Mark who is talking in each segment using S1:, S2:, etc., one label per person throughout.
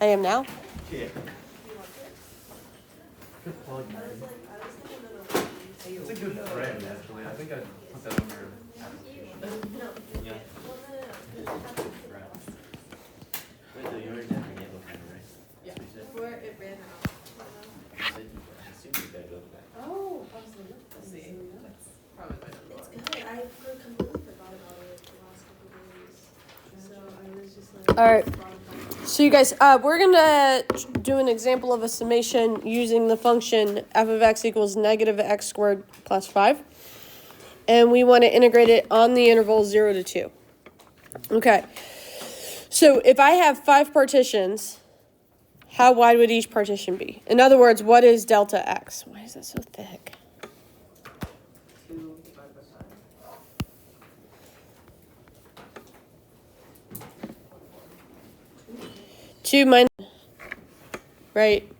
S1: I am now.
S2: Yeah. Good plug, man. It's a good brand, actually. I think I'd put that on your application. Yeah. Wait, so you already did your name, right?
S3: Yeah. Before it ran out.
S2: I assume you guys over that.
S3: Oh, absolutely. Let's see. That's probably my number one.
S4: It's good. I completely forgot about it the last couple of days. So I was just like,
S1: All right. So you guys, we're gonna do an example of a summation using the function f of x equals negative x squared plus 5. And we want to integrate it on the interval 0 to 2. Okay. So if I have 5 partitions, how wide would each partition be? In other words, what is delta x? Why is that so thick?
S3: 2 divided by 5.
S1: 2 minus, right?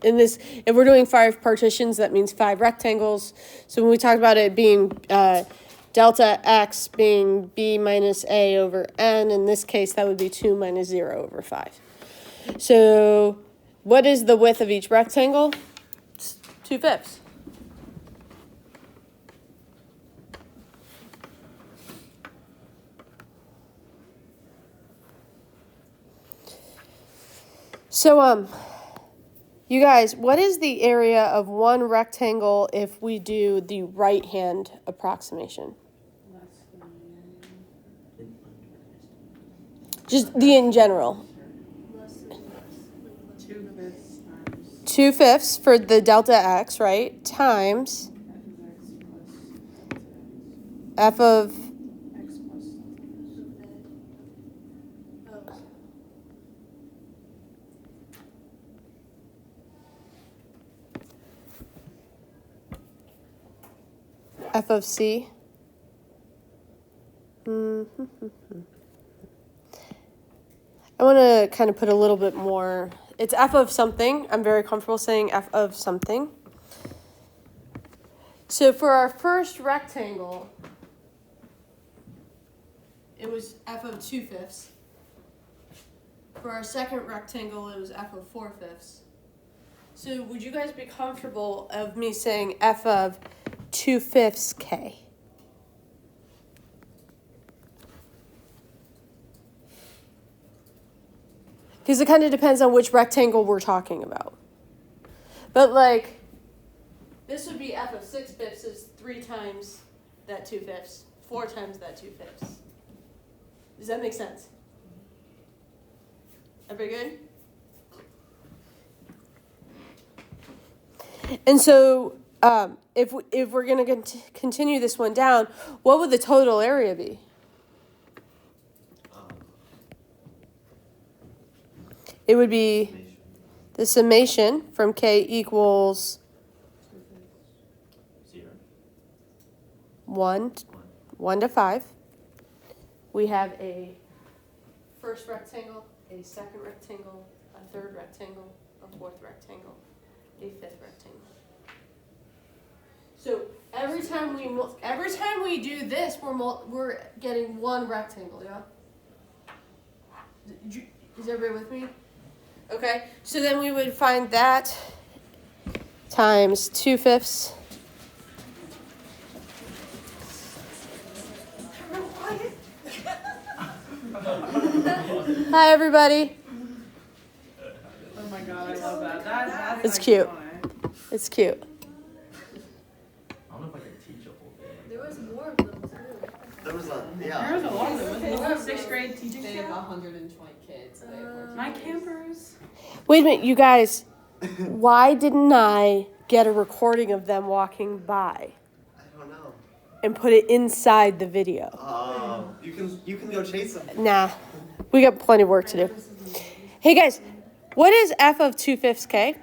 S1: In this, if we're doing 5 partitions, that means 5 rectangles. So when we talk about it being delta x being b minus a over n, in this case, that would be 2 minus 0 over 5. So what is the width of each rectangle? It's 2/5. So, you guys, what is the area of one rectangle if we do the right-hand approximation? Just the in general.
S3: 2/5 times
S1: 2/5 for the delta x, right? Times f of
S3: x plus
S1: f of c. I want to kind of put a little bit more. It's f of something. I'm very comfortable saying f of something. So for our first rectangle, it was f of 2/5. For our second rectangle, it was f of 4/5. So would you guys be comfortable of me saying f of 2/5 k? Because it kind of depends on which rectangle we're talking about. But like, this would be f of 6/5 is 3 times that 2/5, 4 times that 2/5. Does that make sense? Everybody good? And so, if we're going to continue this one down, what would the total area be? It would be the summation from k equals
S2: 0.
S1: 1 to 5. We have a first rectangle, a second rectangle, a third rectangle, a fourth rectangle, a fifth rectangle. So every time we do this, we're getting one rectangle, yeah? Is everybody with me? Okay, so then we would find that times 2/5. Hi, everybody.
S3: Oh my god, I love that. That's
S1: It's
S3: actually
S1: cute.
S3: funny.
S1: It's cute.
S2: I don't know if I could teach a whole day.
S4: there was more of them too.
S2: There was a,
S3: There was a lot of them. Wasn't
S4: There
S3: it
S4: was
S3: 6th grade teaching
S5: They have
S3: staff?
S5: 120 kids. They have
S3: My campers.
S1: Wait a minute, you guys. Why didn't I get a recording of them walking by
S2: I don't know.
S1: and put it inside the video?
S2: You can go chase them.
S1: Nah, we got plenty of work to do. Hey guys, what is f of 2/5 k?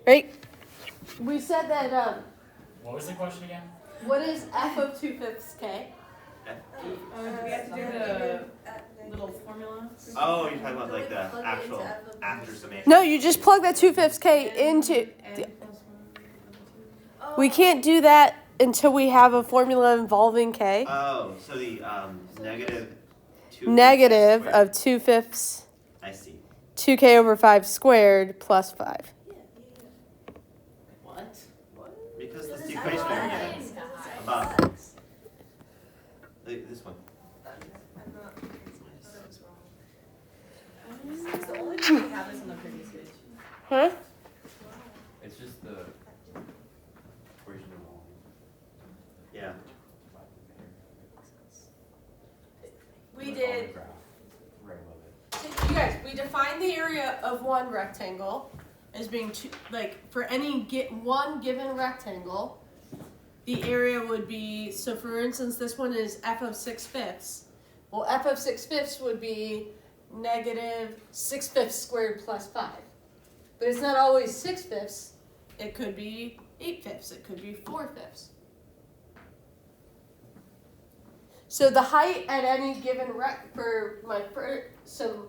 S1: Right? We said that,
S6: What was the question again?
S1: what is f of 2/5 k?
S3: Do we have to do the little formula.
S2: Oh, you're talking about like the actual after summation.
S1: No, you just plug that 2/5 K into. We can't do that until we have a formula involving K.
S2: Oh, so the negative 2
S1: Negative
S2: squared.
S1: of 2/5
S2: I see.
S1: 2K over 5 squared plus 5.
S3: What?
S2: Because this equation over here. Above. This one.
S4: I'm not. That was wrong.
S3: It's the only thing we have is on the previous page.
S1: Huh?
S7: It's just the equation of all.
S2: Yeah.
S1: We did.
S7: Right above it.
S1: You guys, we defined the area of one rectangle as being two, like for any one given rectangle, the area would be, so for instance, this one is f of 6/5. Well, f of 6/5 would be negative 6/5 squared plus 5. But it's not always 6/5. It could be 8/5. It could be 4/5. So the height at any given so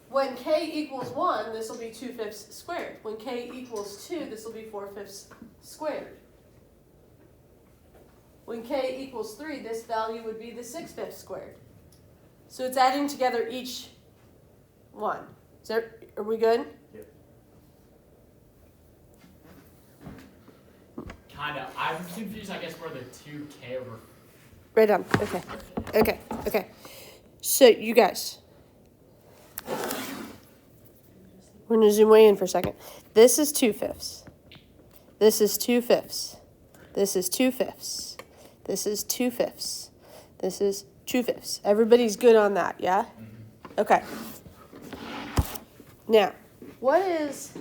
S1: when k equals 1, this will be 2/5 squared. When k equals 2, this will be 4/5 squared. When k equals 3, this value would be the 6/5 squared. So it's adding together each one. Are we good?
S7: Yep.
S6: Kinda. I'm confused, I guess, where the 2K over.
S1: Right on. Okay. So you guys, we're gonna zoom way in for a second. This is 2/5. This is 2/5. This is 2/5. This is 2/5. This is 2/5. Everybody's good on that, yeah? Okay. Now, what is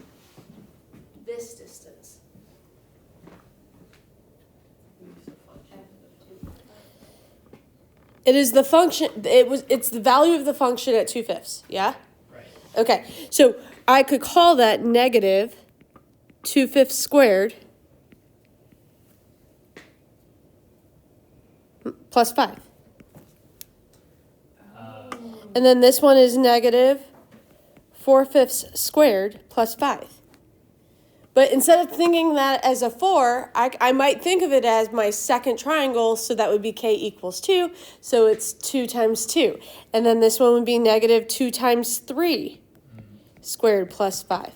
S1: this distance? It is the function. It's the value of the function at 2/5. Yeah.
S6: Right.
S1: Okay. So I could call that negative 2/5 squared plus 5. And then this one is negative 4/5 squared plus 5. But instead of thinking that as a 4, I might think of it as my second triangle, so that would be k equals 2, so it's 2 times 2. And then this one would be negative 2 times 3 squared plus 5.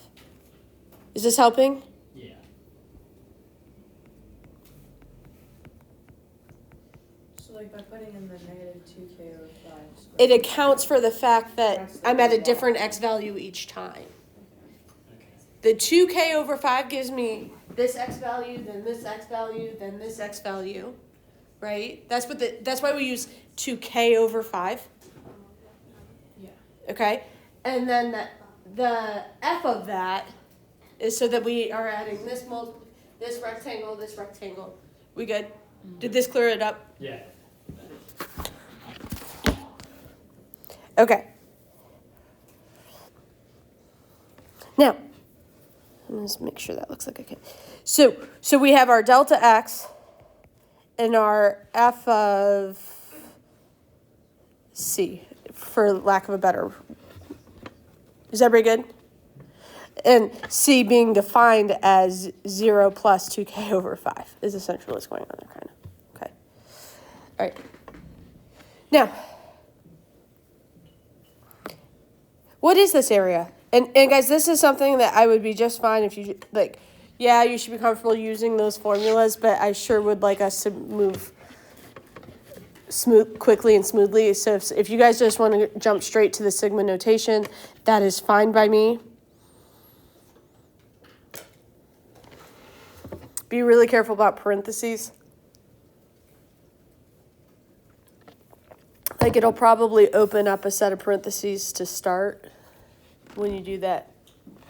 S1: Is this helping?
S6: Yeah.
S3: So like by putting in the negative 2k over 5 squared.
S1: It accounts for the fact that I'm at a different x value each time. The 2k over 5 gives me this x value, then this x value, then this x value, right? That's why we use 2k over 5.
S3: Yeah.
S1: Okay? And then the f of that is so that we are adding this rectangle. We good? Did this clear it up?
S6: Yeah.
S1: Okay. Now, let's make sure that looks like okay. So we have our delta x and our f of c, for lack of a better. Is everybody good? And c being defined as 0 plus 2k over 5 is essentially what's going on there, kind of. Okay. All right. Now, what is this area? And guys, this is something that I would be just fine if you, like, yeah, you should be comfortable using those formulas, but I sure would like us to move quickly and smoothly. So if you guys just want to jump straight to the sigma notation, that is fine by me. Be really careful about parentheses. Like, it'll probably open up a set of parentheses to start when you do that.
S5: We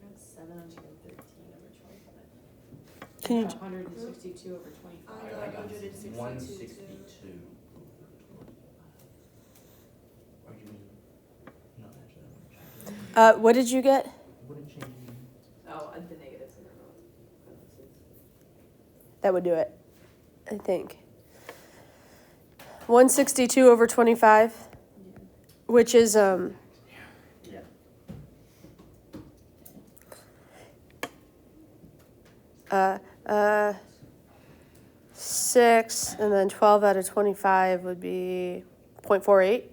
S5: got 713 over 25.
S1: Can you?
S5: 162 over 25.
S4: I got 162.
S7: 162.
S1: What did you get?
S7: Wouldn't change anything.
S5: Oh, the negatives in the row.
S1: That would do it, I think. 162 over 25, which is
S7: Yeah.
S1: 6, and then 12 out of 25 would be 0.48.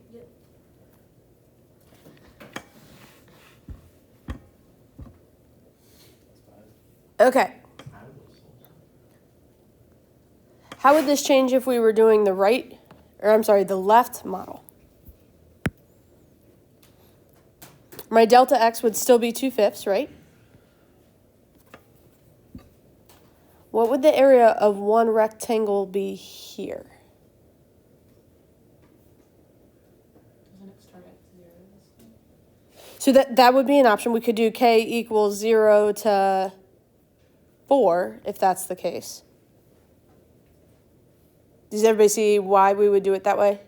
S1: Okay. How would this change if we were doing the right, or I'm sorry, the left model? My delta x would still be 2/5, right? What would the area of one rectangle be here?
S3: Doesn't it start at 0 this time?
S1: So that would be an option. We could do k equals 0 to 4, if that's the case. Does everybody see why we would do it that way?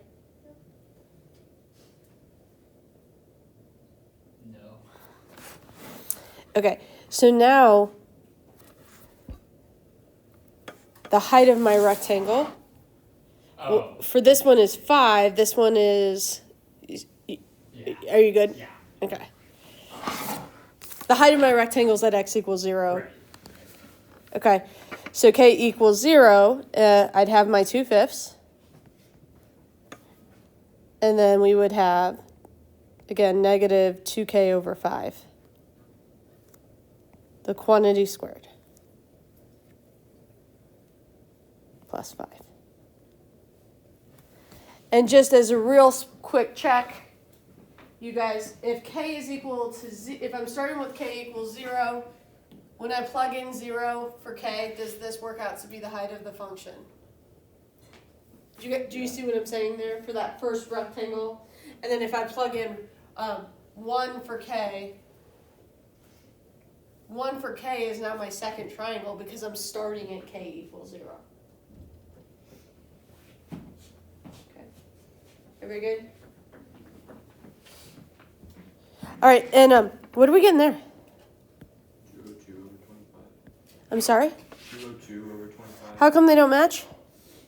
S6: No.
S1: Okay, so now the height of my rectangle,
S6: Oh.
S1: for this one is 5, this one is,
S6: Yeah.
S1: are you good?
S6: Yeah.
S1: Okay. The height of my rectangle is at x equals 0.
S6: Right.
S1: Okay, so k equals 0, I'd have my 2/5. And then we would have, again, negative 2k over 5. The quantity squared. Plus 5. And just as a real quick check, you guys, if k is equal to if I'm starting with k equals 0, when I plug in 0 for k, does this work out to be the height of the function? Do you see what I'm saying there for that first rectangle? And then if I plug in 1 for k, 1 for k is now my second triangle because I'm starting at k equals 0. Okay. Everybody good? All right, and what are we getting there?
S7: 202 over 25.
S1: I'm sorry?
S7: 202 over 25.
S1: How come they don't match?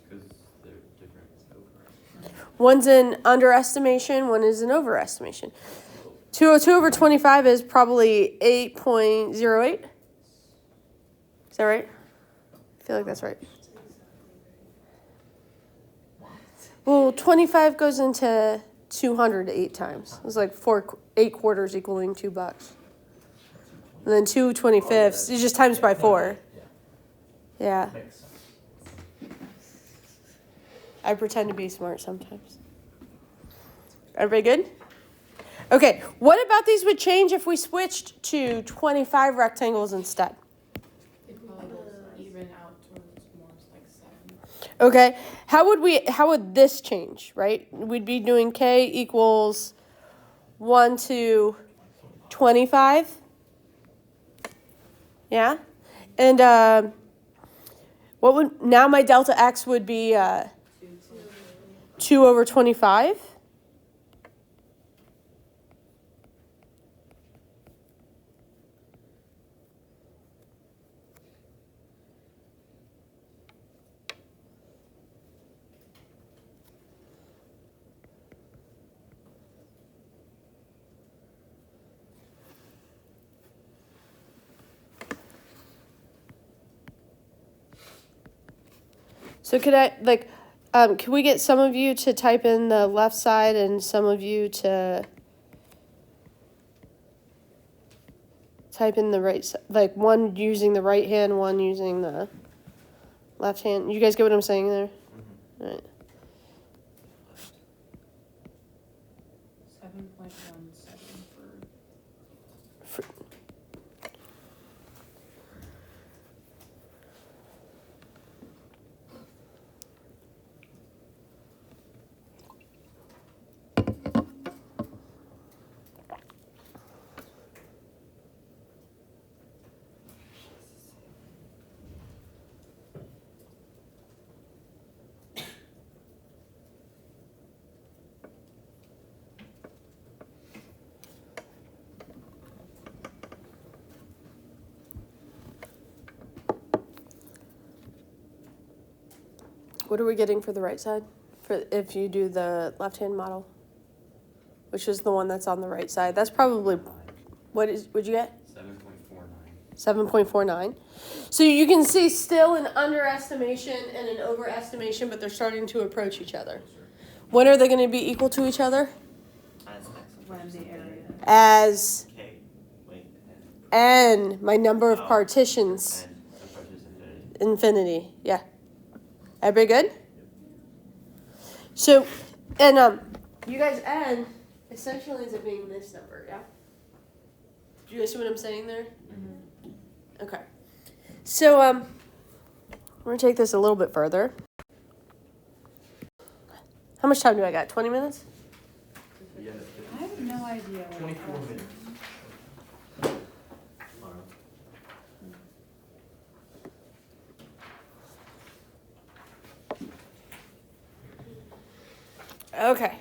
S7: Because they're different. Over.
S1: One's an underestimation, one is an overestimation. 202 over 25 is probably 8.08. Is that right? I feel like that's right. Well, 25 goes into 200 8 times. It's like 8 quarters equaling $2. And then 2 25ths, you just times by 4. Yeah.
S6: Makes sense.
S1: I pretend to be smart sometimes. Everybody good? Okay, what about these would change if we switched to 25 rectangles instead?
S3: It probably will even out towards more like 7.
S1: Okay, how would this change, right? We'd be doing k equals 1 to 25. Yeah? And what would, now my delta x would be 2 over 25. So could I, can we get some of you to type in the left side and some of you to type in the right side? Like one using the right hand, one using the left hand. You guys get what I'm saying there?
S7: Mm-hmm.
S1: All right.
S3: 7.17 for
S1: What are we getting for the right side? For if you do the left-hand model, which is the one that's on the right side. That's probably, what'd you get?
S7: 7.49.
S1: 7.49. So you can see still an underestimation and an overestimation, but they're starting to approach each other. When are they going to be equal to each other?
S3: When the area.
S1: As
S6: K. Wait.
S1: n, my number of
S6: Oh.
S1: partitions,
S6: And the part is infinity.
S1: infinity. Yeah. Everybody good? So, and you guys, n essentially ends up being this number, yeah? Do you guys see what I'm saying there?
S3: Mm-hmm.
S1: Okay. So, we're going to take this a little bit further. How much time do I got? 20 minutes?
S7: Yeah,
S3: I have no idea. what
S2: 24
S3: it's
S2: minutes.
S1: Okay.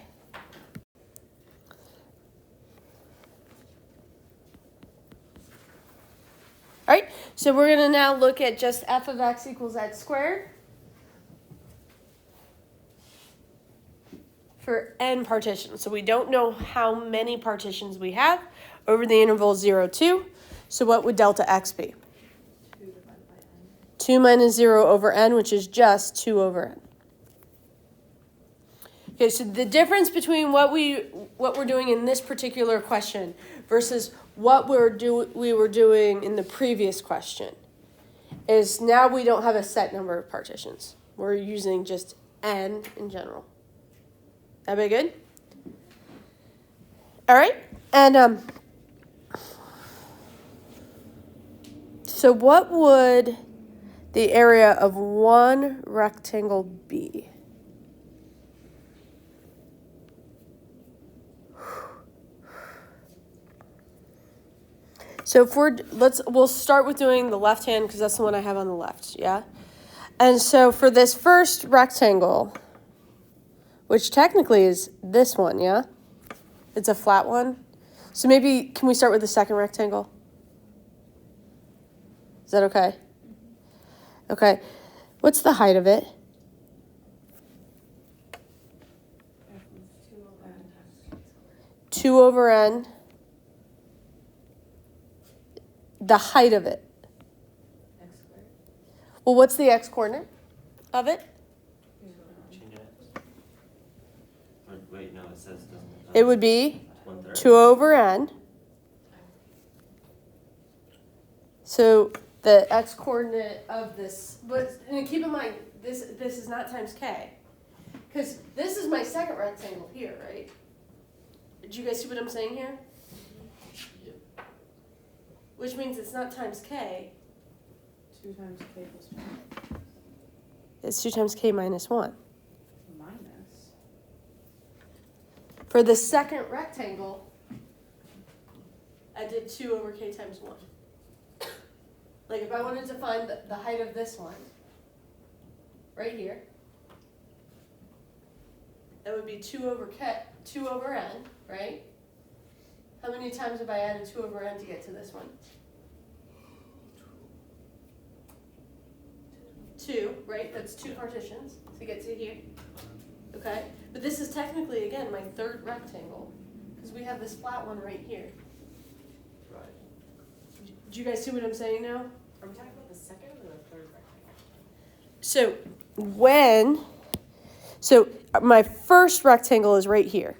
S1: All right, so we're going to now look at just f of x equals x squared for n partitions. So we don't know how many partitions we have over the interval 0, 2. So what would delta x be?
S5: 2 divided by n.
S1: 2 minus 0 over n, which is just 2 over n. Okay, so the difference between what we're doing in this particular question versus what we were doing in the previous question is now we don't have a set number of partitions. We're using just n in general. Everybody good? All right, and so what would the area of one rectangle be? So if we'll start with doing the left hand because that's the one I have on the left, yeah? And so for this first rectangle, which technically is this one, yeah? It's a flat one. So maybe, can we start with the second rectangle? Is that okay? Okay. What's the height of it?
S3: F is 2 over n times
S1: 2 over n. The height of it.
S5: X squared.
S1: Well, what's the x-coordinate of it?
S6: Change it. Or, wait, no, it says doesn't.
S1: It would be
S6: 1/3.
S1: 2 over n. So the x-coordinate of this, but keep in mind, this is not times k. Because this is my second rectangle here, right? Did you guys see what I'm saying here? Which means it's not times k.
S3: 2 times k plus 1
S1: It's 2 times k minus 1.
S3: minus.
S1: For the second rectangle, I did 2 over k times 1. Like if I wanted to find the height of this one, right here, that would be 2 over n, right? How many times have I added 2 over n to get to this one? 2, right? That's 2 partitions to get to here. Okay? But this is technically, again, my third rectangle because we have this flat one right here.
S6: Right.
S1: Do you guys see what I'm saying now?
S5: Are we talking about the second or the third rectangle?
S1: So my first rectangle is right here.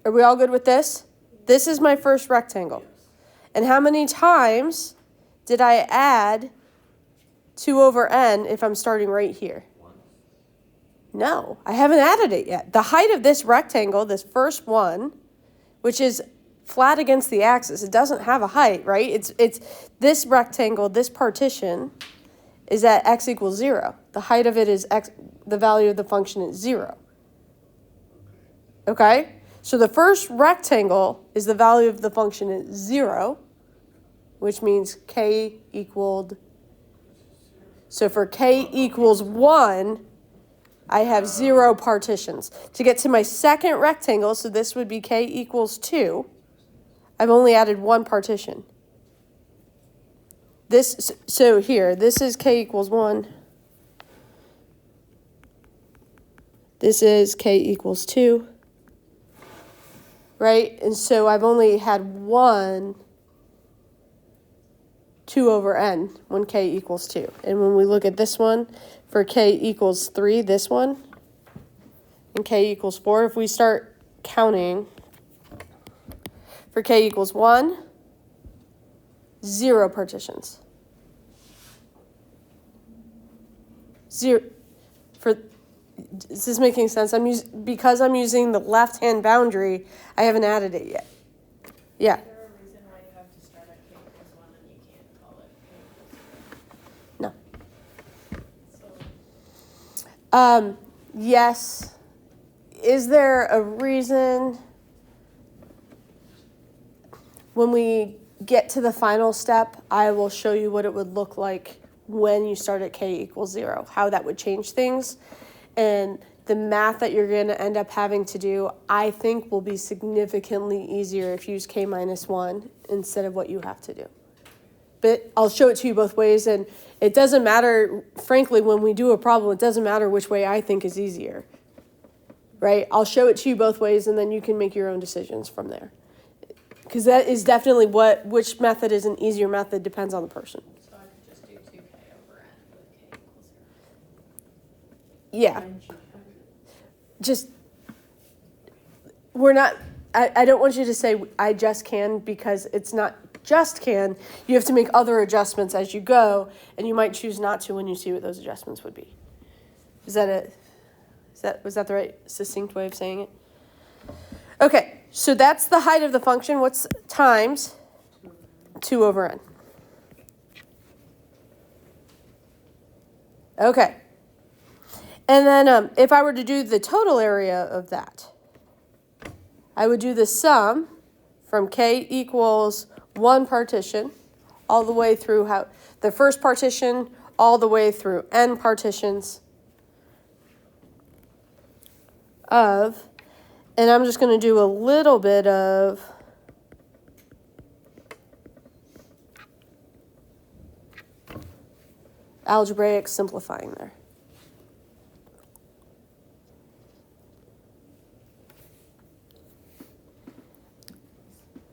S1: Are we all good with this? This is my first rectangle. And how many times did I add 2 over n if I'm starting right here?
S6: Once.
S1: No, I haven't added it yet. The height of this rectangle, this first one, which is flat against the axis, it doesn't have a height, right? It's this rectangle, this partition is at x equals 0. The height of it is x, the value of the function is 0. Okay? So the first rectangle is the value of the function is 0, which means k equaled. So for k equals 1, I have 0 partitions. To get to my second rectangle, so this would be k equals 2, I've only added 1 partition. So here, this is k equals 1. This is k equals 2. Right? And so I've only had 2 over n when k equals 2. And when we look at this one, for k equals 3, this one, and k equals 4, if we start counting, for k equals 1, 0 partitions. 0. Is this making sense? Because I'm using the left-hand boundary, I haven't added it yet. Yeah.
S3: Is there a reason why you have to start at k equals 1 and you can't call it k equals 0?
S1: No. Yes. Is there a reason? When we get to the final step, I will show you what it would look like when you start at k equals 0, how that would change things. And the math that you're going to end up having to do, I think, will be significantly easier if you use k minus 1 instead of what you have to do. But I'll show it to you both ways, and it doesn't matter, frankly, when we do a problem, it doesn't matter which way I think is easier, right? I'll show it to you both ways, and then you can make your own decisions from there. Because that is definitely which method is an easier method depends on the person.
S3: So I could just do 2k over n with k equals 0.
S1: Yeah. Just, we're not, I don't want you to say I just can, because it's not just can. You have to make other adjustments as you go, and you might choose not to when you see what those adjustments would be. Was that the right succinct way of saying it? Okay, so that's the height of the function. What's times 2 over n? Okay. And then if I were to do the total area of that, I would do the sum from k equals 1 partition all the way through the first partition all the way through n partitions of, and I'm just going to do a little bit of algebraic simplifying there.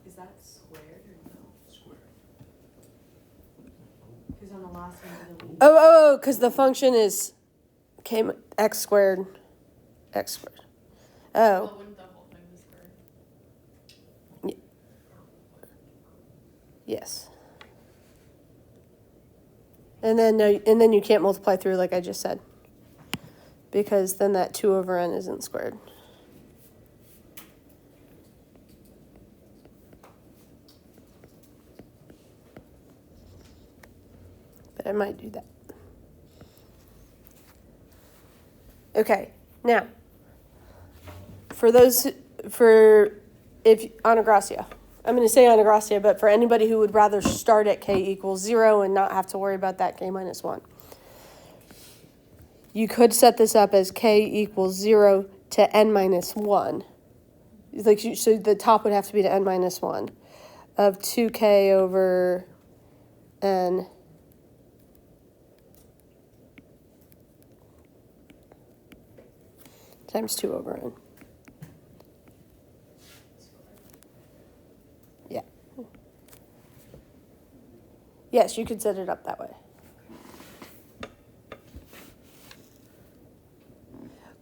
S5: Is that squared or no?
S7: Square.
S5: Because on the last one,
S1: Because the function is x squared, x squared. Oh,
S3: Well, wouldn't the whole thing be squared?
S1: yes. And then you can't multiply through like I just said, because then that 2 over n isn't squared. But I might do that. Okay, now, if anagracia, I'm going to say anagracia, but for anybody who would rather start at k equals 0 and not have to worry about that k minus 1, you could set this up as k equals 0 to n minus 1. So the top would have to be to n minus 1 of 2k over n times 2 over n. Yeah. Yes, you could set it up that way.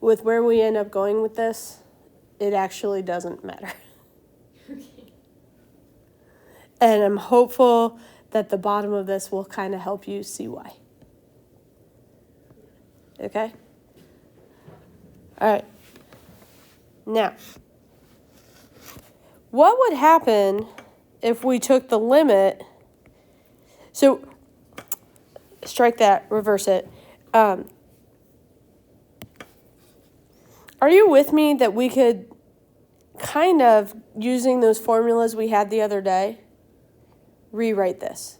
S1: With where we end up going with this, it actually doesn't matter. And I'm hopeful that the bottom of this will kind of help you see why. Okay? All right. Now, what would happen if we took the limit? So, strike that, reverse it. Are you with me that we could kind of, using those formulas we had the other day, rewrite this?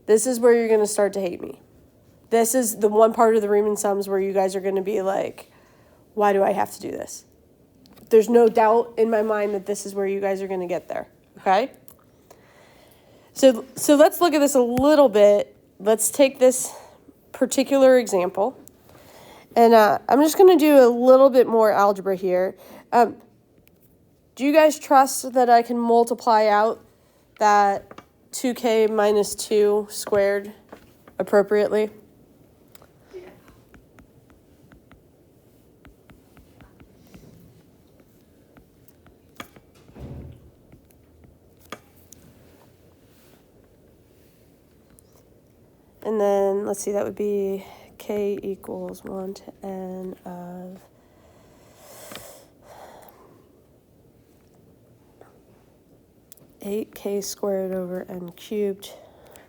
S1: This is where you're going to start to hate me. This is the one part of the Riemann sums where you guys are going to be like, why do I have to do this? There's no doubt in my mind that this is where you guys are going to get there, okay? So let's look at this a little bit. Let's take this particular example. And I'm just going to do a little bit more algebra here. Do you guys trust that I can multiply out that 2k minus 2 squared appropriately? And then, let's see, that would be k equals 1 to n of 8k squared over n cubed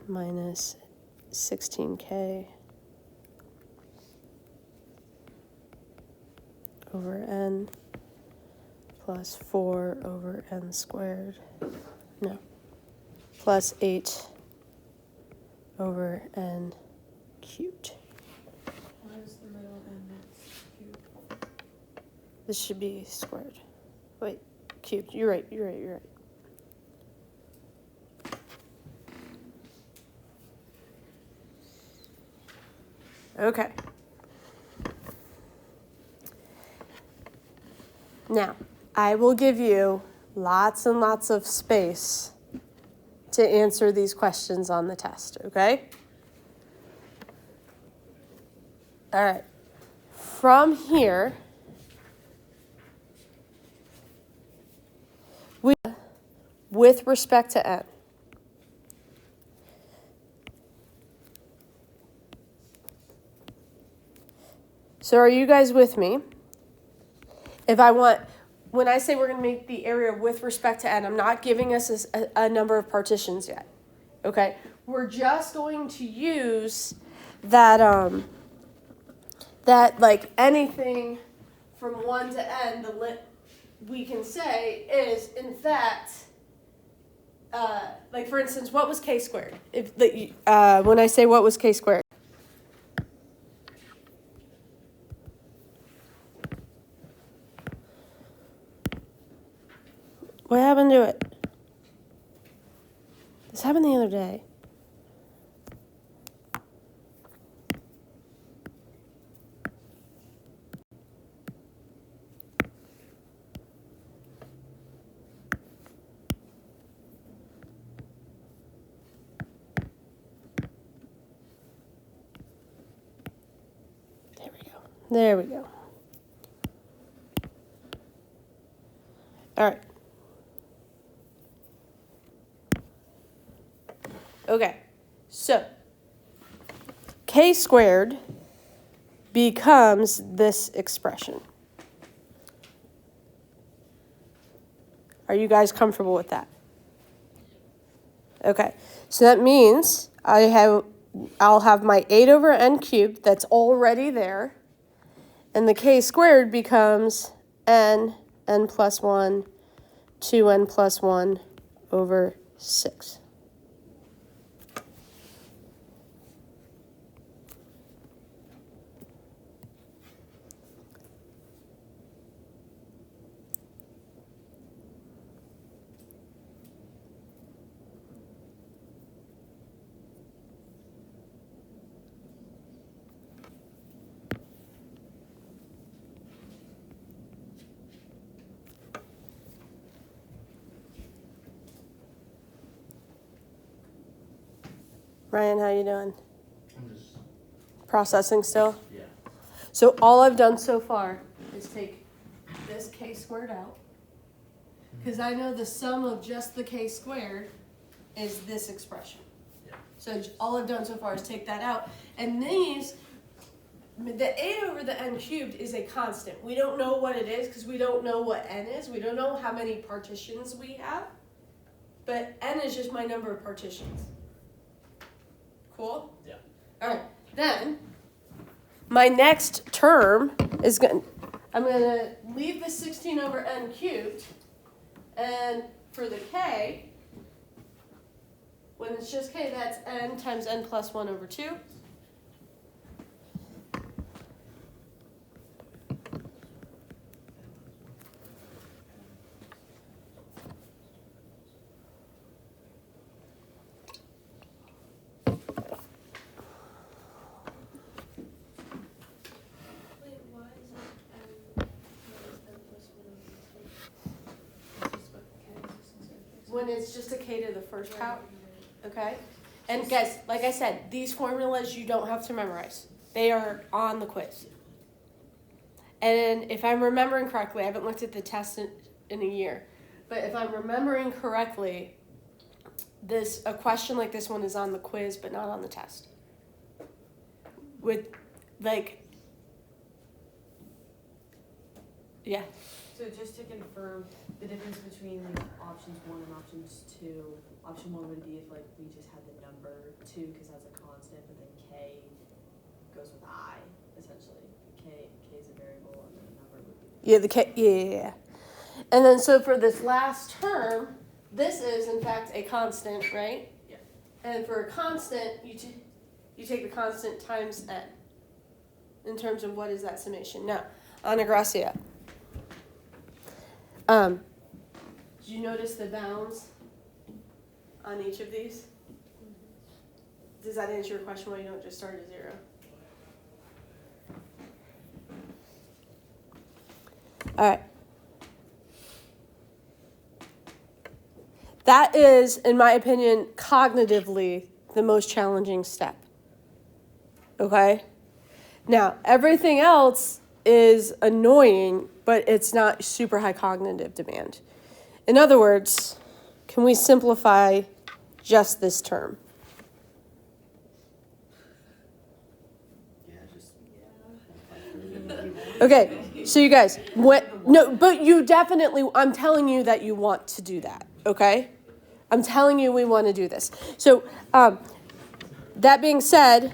S1: minus 16k over n plus 4 over n squared. No, plus 8 over n cubed.
S3: Why is the middle and that's cube?
S1: This should be squared. Wait, cubed. You're right. Okay. Now, I will give you lots and lots of space to answer these questions on the test, okay? All right. From here, with respect to n. So are you guys with me? When I say we're going to make the area with respect to n, I'm not giving us a number of partitions yet. Okay? We're just going to use that like anything from 1 to n, we can say is, in fact, like for instance, what was k squared? When I say what was k squared? What happened to it? This happened the other day. There we go. All right. Okay, so k squared becomes this expression. Are you guys comfortable with that? Okay, so that means I'll have my 8 over n cubed that's already there, and the k squared becomes n plus 1, 2n plus 1 over 6. Ryan, how you doing?
S7: I'm just,
S1: Processing still?
S7: yeah.
S1: So all I've done so far is take this k squared out, because I know the sum of just the k squared is this expression.
S7: Yeah.
S1: So all I've done so far is take that out. And these, the 8 over the n cubed is a constant. We don't know what it is because we don't know what n is. We don't know how many partitions we have. But n is just my number of partitions. Cool?
S7: Yeah.
S1: All right. Then my next term is I'm going to leave the 16 over n cubed, and for the k, when it's just k, that's n times n plus 1 over 2. when it's just a k to the first power, okay? And guys, like I said, these formulas you don't have to memorize. They are on the quiz. And if I'm remembering correctly, I haven't looked at the test in a year, but if I'm remembering correctly, a question like this one is on the quiz, but not on the test. With, like, yeah.
S5: So just to confirm, the difference between like options 1 and options 2, option 1 would be if like we just had the number 2 because that's a constant, but then k goes with I, essentially. K is a variable and then the number would be.
S1: Yeah, the k, yeah. And then so for this last term, this is in fact a constant, right?
S5: Yeah.
S1: And for a constant, you take the constant times n in terms of what is that summation. Now, Ana Gracia. Did you notice the bounds on each of these? Does that answer your question why you don't just start at 0? All right. That is, in my opinion, cognitively the most challenging step. Okay? Now, everything else is annoying, but it's not super high cognitive demand. In other words, can we simplify just this term?
S7: Yeah, just.
S1: Okay, so you guys, but you definitely, I'm telling you that you want to do that, okay? I'm telling you we want to do this. So, that being said,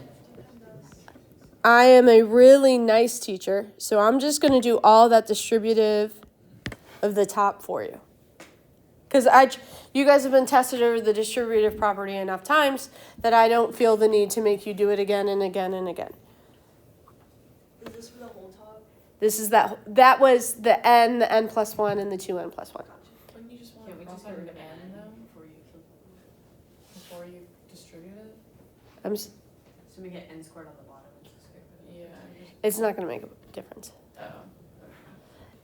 S1: I am a really nice teacher, so I'm just going to do all that distributive of the top for you. Because you guys have been tested over the distributive property enough times that I don't feel the need to make you do it again and again and again.
S4: Is this for the whole top?
S1: This is that was the n plus 1, and the 2n plus 1.
S3: Wouldn't you just want
S5: Can't
S3: to
S5: we
S3: cross
S5: just
S3: out
S5: get
S3: an
S5: rid of
S3: n
S5: n
S3: though before you distribute it?
S5: So we get n squared on the bottom. Which is good.
S3: Yeah.
S1: It's not going to make a difference.
S3: Oh.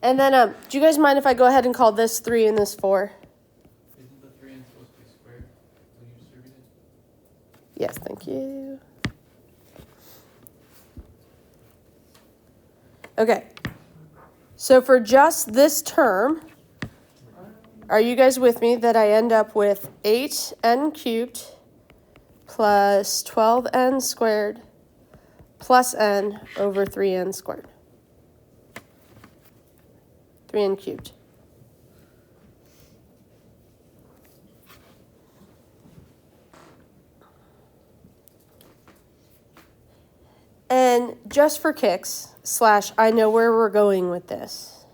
S1: And then, do you guys mind if I go ahead and call this 3 and this 4?
S2: Isn't the 3n supposed to be squared when you distribute it?
S1: Yes, thank you. Okay. So for just this term, are you guys with me that I end up with 8n cubed plus 12n squared plus n over 3n squared? 3n cubed. And just for kicks, / I know where we're going with this,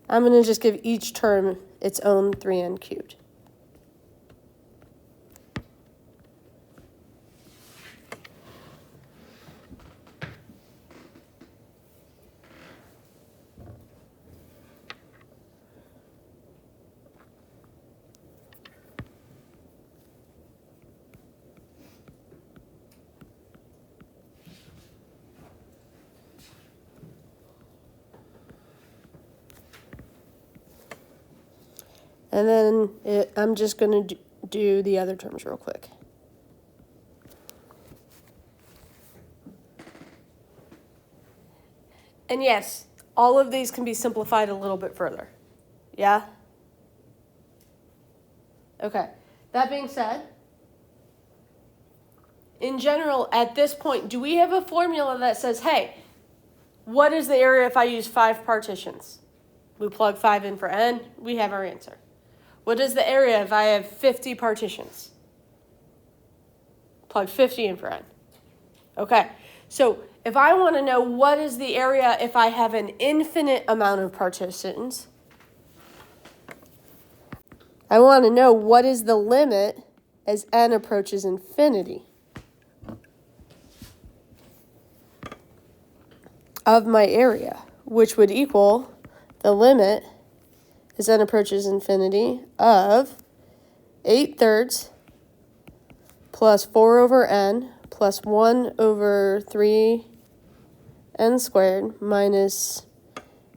S1: I'm going to just give each term its own 3n cubed. And then I'm just going to do the other terms real quick. And yes, all of these can be simplified a little bit further. Yeah? Okay. That being said, in general, at this point, do we have a formula that says, hey, what is the area if I use 5 partitions? We plug 5 in for n, we have our answer. What is the area if I have 50 partitions? Plug 50 in for n. Okay, so if I want to know what is the area if I have an infinite amount of partitions, I want to know what is the limit as n approaches infinity of my area, which would equal the limit as n approaches infinity of 8/3 plus 4 over n plus 1 over 3 n squared minus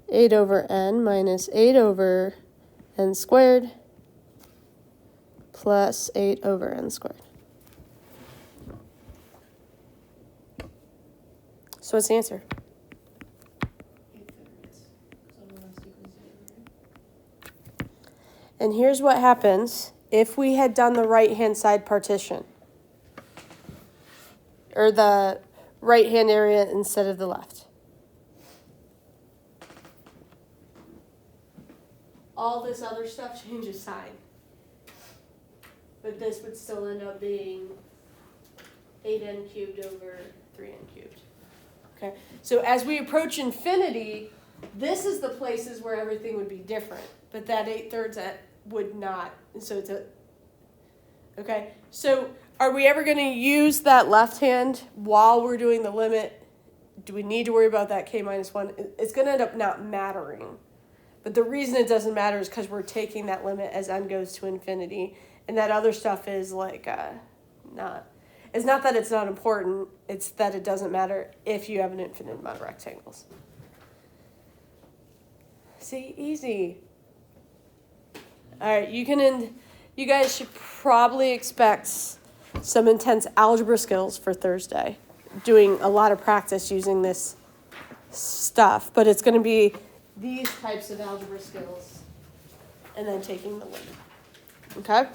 S1: 8 over n minus 8 over n squared plus 8 over n squared. So what's the answer?
S3: 8/3. So x equals 0, right?
S1: And here's what happens if we had done the right-hand side partition. Or the right-hand area instead of the left. All this other stuff changes sign. But this would still end up being 8n cubed over 3n cubed. Okay, so as we approach infinity, this is the places where everything would be different. But that 8/3 that would not. So it's a. Okay, so are we ever going to use that left hand while we're doing the limit? Do we need to worry about that k minus 1? It's going to end up not mattering. But the reason it doesn't matter is because we're taking that limit as n goes to infinity. And that other stuff is like not. It's not that it's not important. It's that it doesn't matter if you have an infinite amount of rectangles. See, easy. All right, you guys should probably expect some intense algebra skills for Thursday. Doing a lot of practice using this stuff, but it's going to be these types of algebra skills and then taking the limit. Okay?